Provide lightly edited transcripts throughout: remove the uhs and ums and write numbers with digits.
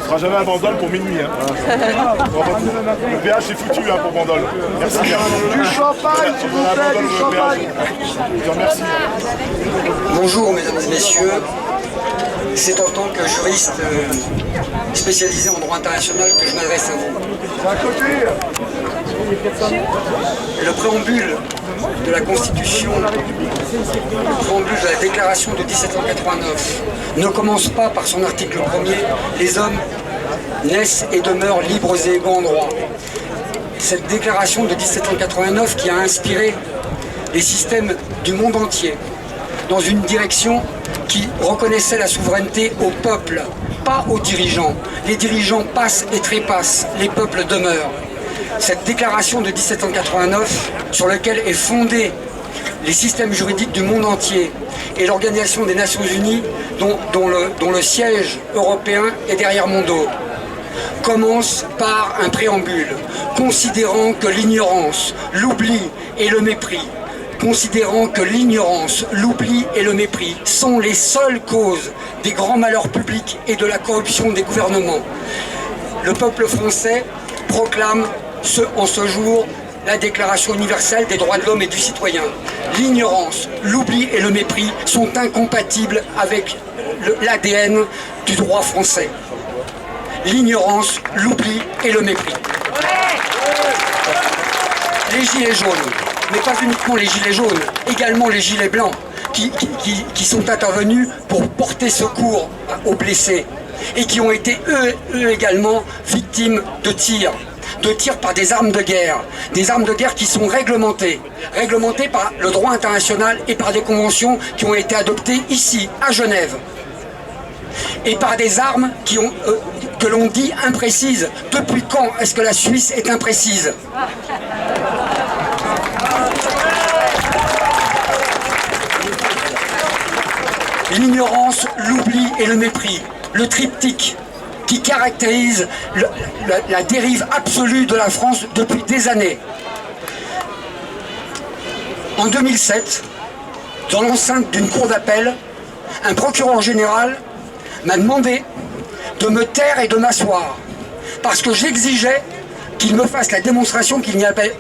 sera jamais à Bandol pour minuit. Hein. Le péage c'est foutu hein, pour Bandol. Merci. Du champagne, s'il vous plaît, du champagne. Je vous remercie. Bonjour mesdames et messieurs. C'est en tant que juriste spécialisé en droit international que je m'adresse à vous. Le préambule de la Constitution, le préambule de la Déclaration de 1789 ne commence pas par son article 1er « Les hommes naissent et demeurent libres et égaux en droit ». Cette déclaration de 1789 qui a inspiré les systèmes du monde entier dans une direction qui reconnaissait la souveraineté au peuple, pas aux dirigeants. Les dirigeants passent et trépassent, les peuples demeurent. Cette déclaration de 1789, sur laquelle est fondé les systèmes juridiques du monde entier et l'Organisation des Nations Unies, dont le siège européen est derrière mon dos, commence par un préambule, considérant que l'ignorance, l'oubli et le mépris, considérant que l'ignorance, l'oubli et le mépris sont les seules causes des grands malheurs publics et de la corruption des gouvernements. Le peuple français proclame en ce jour la Déclaration universelle des droits de l'homme et du citoyen. L'ignorance, l'oubli et le mépris sont incompatibles avec l'ADN du droit français. L'ignorance, l'oubli et le mépris. Les gilets jaunes, mais pas uniquement les gilets jaunes, également les gilets blancs qui sont intervenus pour porter secours aux blessés et qui ont été eux également victimes de tirs par des armes de guerre qui sont réglementées par le droit international et par des conventions qui ont été adoptées ici, à Genève. Et par des armes que l'on dit imprécises. Depuis quand est-ce que la Suisse est imprécise ? L'ignorance, l'oubli et le mépris, le triptyque qui caractérise la dérive absolue de la France depuis des années. En 2007, dans l'enceinte d'une cour d'appel, un procureur général m'a demandé de me taire et de m'asseoir parce que j'exigeais qu'il me fasse la démonstration qu'il n'y avait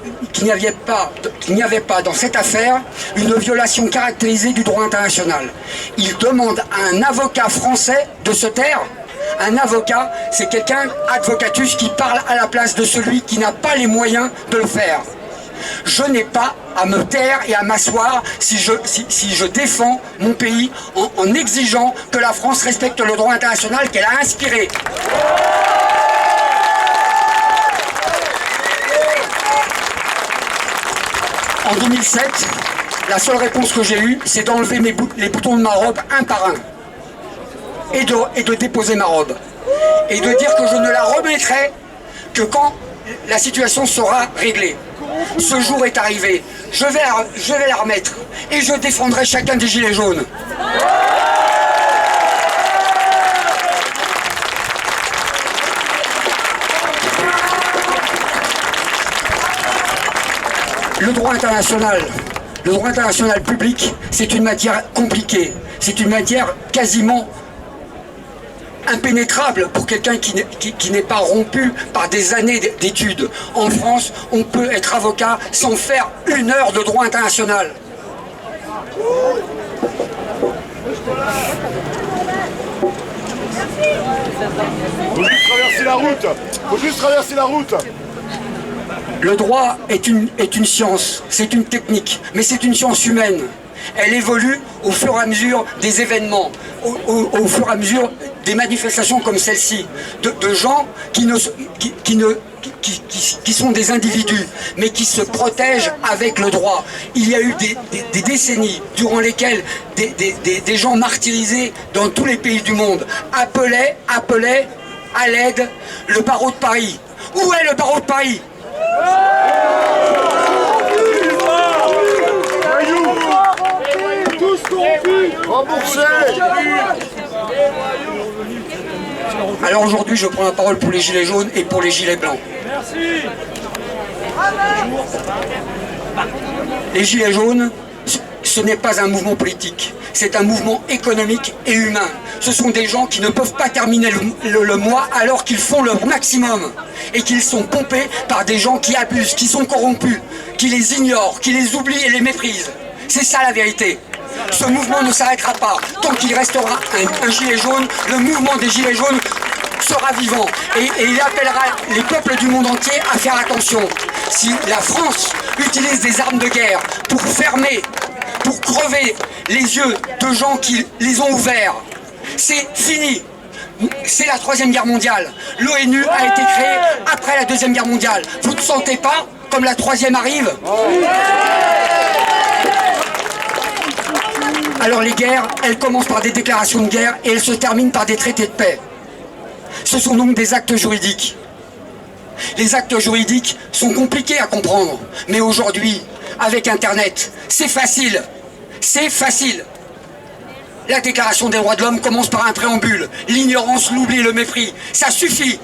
pas dans cette affaire une violation caractérisée du droit international. Il demande à un avocat français de se taire. Un avocat, c'est quelqu'un, advocatus, qui parle à la place de celui qui n'a pas les moyens de le faire. Je n'ai pas à me taire et à m'asseoir si je défends mon pays en exigeant que la France respecte le droit international qu'elle a inspiré. En 2007, la seule réponse que j'ai eue, c'est d'enlever les boutons de ma robe un par un et de déposer ma robe. Et de dire que je ne la remettrai que quand la situation sera réglée. Ce jour est arrivé, je vais la remettre et je défendrai chacun des gilets jaunes. Le droit international public, c'est une matière compliquée, c'est une matière quasiment impénétrable pour quelqu'un qui n'est pas rompu par des années d'études. En France, on peut être avocat sans faire 1 heure de droit international. Faut juste traverser la route. Faut juste traverser la route. Le droit est une science, c'est une technique, mais c'est une science humaine. Elle évolue au fur et à mesure des événements, au fur et à mesure des manifestations comme celle-ci, de gens qui sont des individus, mais qui se protègent avec le droit. Il y a eu des décennies durant lesquelles des gens martyrisés dans tous les pays du monde appelaient à l'aide le barreau de Paris. Où est le barreau de Paris ? Alors aujourd'hui, je prends la parole pour les gilets jaunes et pour les gilets blancs. Les gilets jaunes ce n'est pas un mouvement politique, c'est un mouvement économique et humain. Ce sont des gens qui ne peuvent pas terminer le mois alors qu'ils font leur maximum et qu'ils sont pompés par des gens qui abusent, qui sont corrompus, qui les ignorent, qui les oublient et les méprisent. C'est ça la vérité. Ce mouvement ne s'arrêtera pas. Tant qu'il restera un gilet jaune, le mouvement des gilets jaunes sera vivant. Et il appellera les peuples du monde entier à faire attention. Si la France utilise des armes de guerre pour fermer, pour crever les yeux de gens qui les ont ouverts, c'est fini. C'est la Troisième Guerre mondiale. L'ONU a été créée après la Deuxième Guerre mondiale. Vous ne sentez pas comme la troisième arrive ? Alors les guerres, elles commencent par des déclarations de guerre et elles se terminent par des traités de paix. Ce sont donc des actes juridiques. Les actes juridiques sont compliqués à comprendre, mais aujourd'hui, avec Internet, c'est facile. C'est facile. La déclaration des droits de l'homme commence par un préambule. L'ignorance, l'oubli et le mépris. Ça suffit.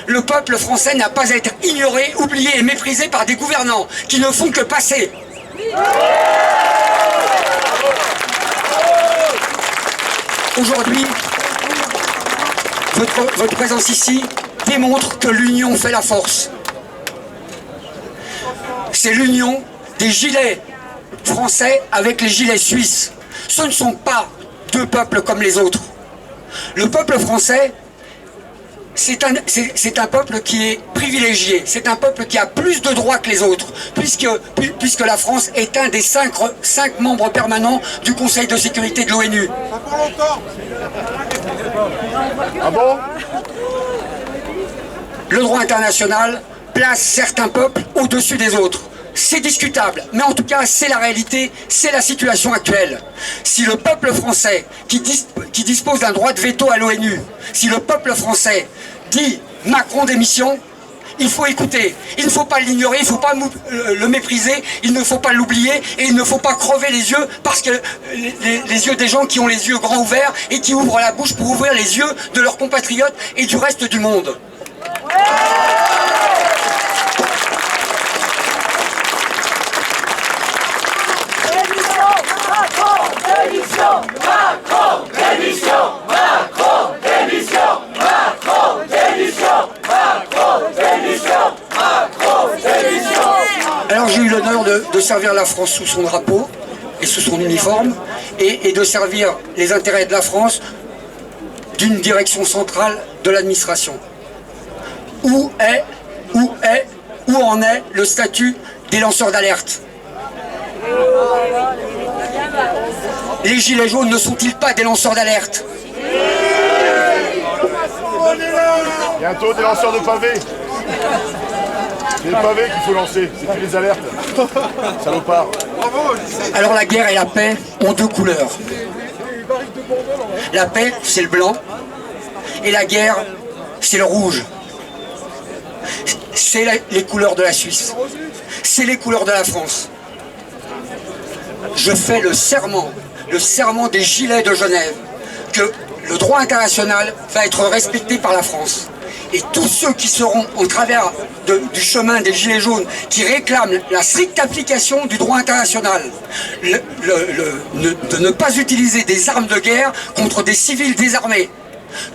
Le peuple français n'a pas à être ignoré, oublié et méprisé par des gouvernants qui ne font que passer. Aujourd'hui, votre présence ici démontre que l'union fait la force. C'est l'union des gilets français avec les gilets suisses. Ce ne sont pas deux peuples comme les autres. Le peuple français, c'est un peuple qui est privilégié, c'est un peuple qui a plus de droits que les autres, puisque la France est un des cinq membres permanents du Conseil de sécurité de l'ONU. Ah bon? Le droit international place certains peuples au-dessus des autres. C'est discutable, mais en tout cas, c'est la réalité, c'est la situation actuelle. Si le peuple français, qui dispose d'un droit de veto à l'ONU, si le peuple français dit Macron démission, il faut écouter. Il ne faut pas l'ignorer, il ne faut pas le mépriser, il ne faut pas l'oublier et il ne faut pas crever les yeux parce que les yeux des gens qui ont les yeux grands ouverts et qui ouvrent la bouche pour ouvrir les yeux de leurs compatriotes et du reste du monde. Alors j'ai eu l'honneur de servir la France sous son drapeau et sous son uniforme et de servir les intérêts de la France d'une direction centrale de l'administration. Où en est le statut des lanceurs d'alerte? Les gilets jaunes ne sont-ils pas des lanceurs d'alerte? Bientôt des lanceurs de pavés. C'est les pavés qu'il faut lancer, c'est plus les alertes. Salopard. Alors la guerre et la paix ont deux couleurs. La paix, c'est le blanc, et la guerre, c'est le rouge. C'est les couleurs de la Suisse. C'est les couleurs de la France. Je fais le serment des gilets de Genève, que le droit international va être respecté par la France. Et tous ceux qui seront au travers du chemin des gilets jaunes, qui réclament la stricte application du droit international, de ne pas utiliser des armes de guerre contre des civils désarmés,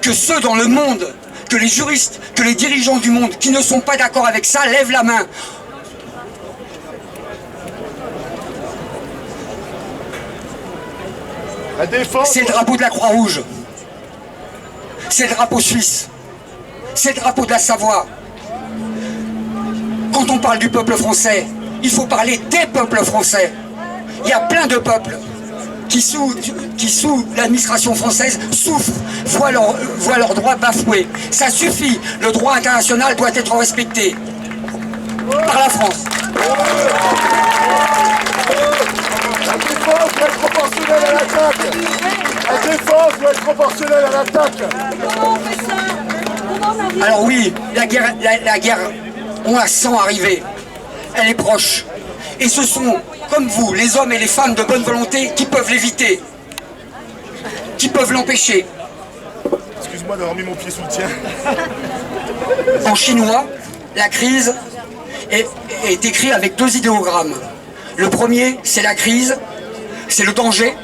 que ceux dans le monde, que les juristes, que les dirigeants du monde qui ne sont pas d'accord avec ça, lèvent la main. C'est le drapeau de la Croix-Rouge. C'est le drapeau suisse. C'est le drapeau de la Savoie. Quand on parle du peuple français, il faut parler des peuples français. Il y a plein de peuples qui sous l'administration française souffrent, voient leurs droits bafoués. Ça suffit, le droit international doit être respecté par la France. La défense doit être proportionnelle à l'attaque. La défense doit être proportionnelle à l'attaque. Alors oui, la guerre, on la sent arriver. Elle est proche. Et ce sont, comme vous, les hommes et les femmes de bonne volonté qui peuvent l'éviter, qui peuvent l'empêcher. Excuse-moi d'avoir mis mon pied sous le tien. En chinois, la crise est écrite avec deux idéogrammes. Le premier, c'est la crise, c'est le danger,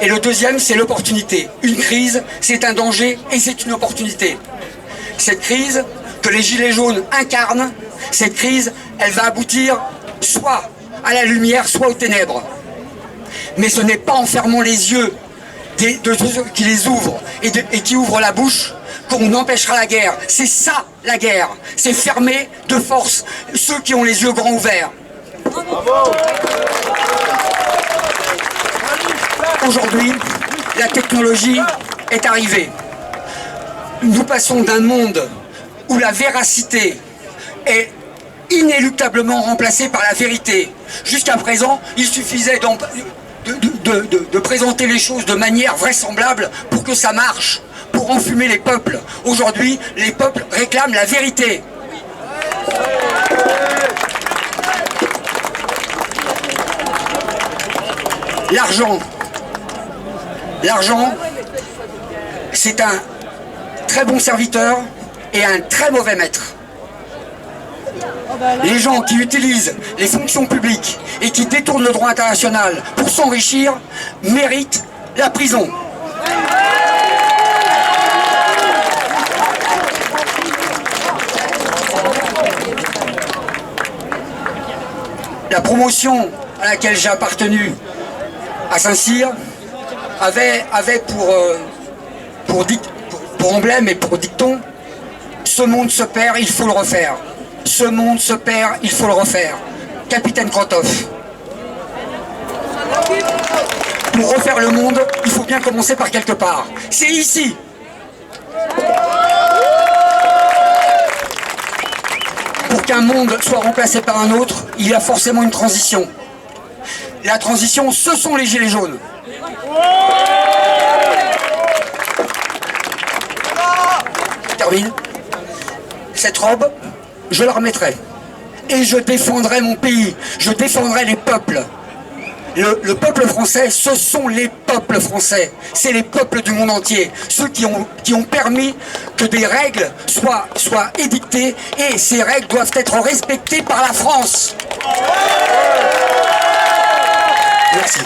et le deuxième, c'est l'opportunité. Une crise, c'est un danger et c'est une opportunité. Cette crise que les Gilets jaunes incarnent, cette crise, elle va aboutir soit à la lumière, soit aux ténèbres. Mais ce n'est pas en fermant les yeux de ceux qui les ouvrent et qui ouvrent la bouche qu'on empêchera la guerre. C'est ça la guerre, c'est fermer de force ceux qui ont les yeux grands ouverts. Aujourd'hui, la technologie est arrivée. Nous passons d'un monde où la véracité est inéluctablement remplacée par la vérité. Jusqu'à présent, il suffisait de présenter les choses de manière vraisemblable pour que ça marche, pour enfumer les peuples. Aujourd'hui, les peuples réclament la vérité. L'argent, c'est un très bon serviteur et un très mauvais maître. Les gens qui utilisent les fonctions publiques et qui détournent le droit international pour s'enrichir méritent la prison. La promotion à laquelle j'ai appartenu à Saint-Cyr avait pour emblème et pour dicton: ce monde se perd, il faut le refaire. Ce monde se perd, il faut le refaire. Capitaine Krotov. Pour refaire le monde, il faut bien commencer par quelque part. C'est ici. Pour qu'un monde soit remplacé par un autre, il y a forcément une transition. La transition, ce sont les Gilets jaunes. Je termine. Cette robe, je la remettrai. Et je défendrai mon pays. Je défendrai les peuples. Le peuple français, ce sont les peuples français. C'est les peuples du monde entier. Ceux qui ont permis que des règles soient édictées, et ces règles doivent être respectées par la France. Merci.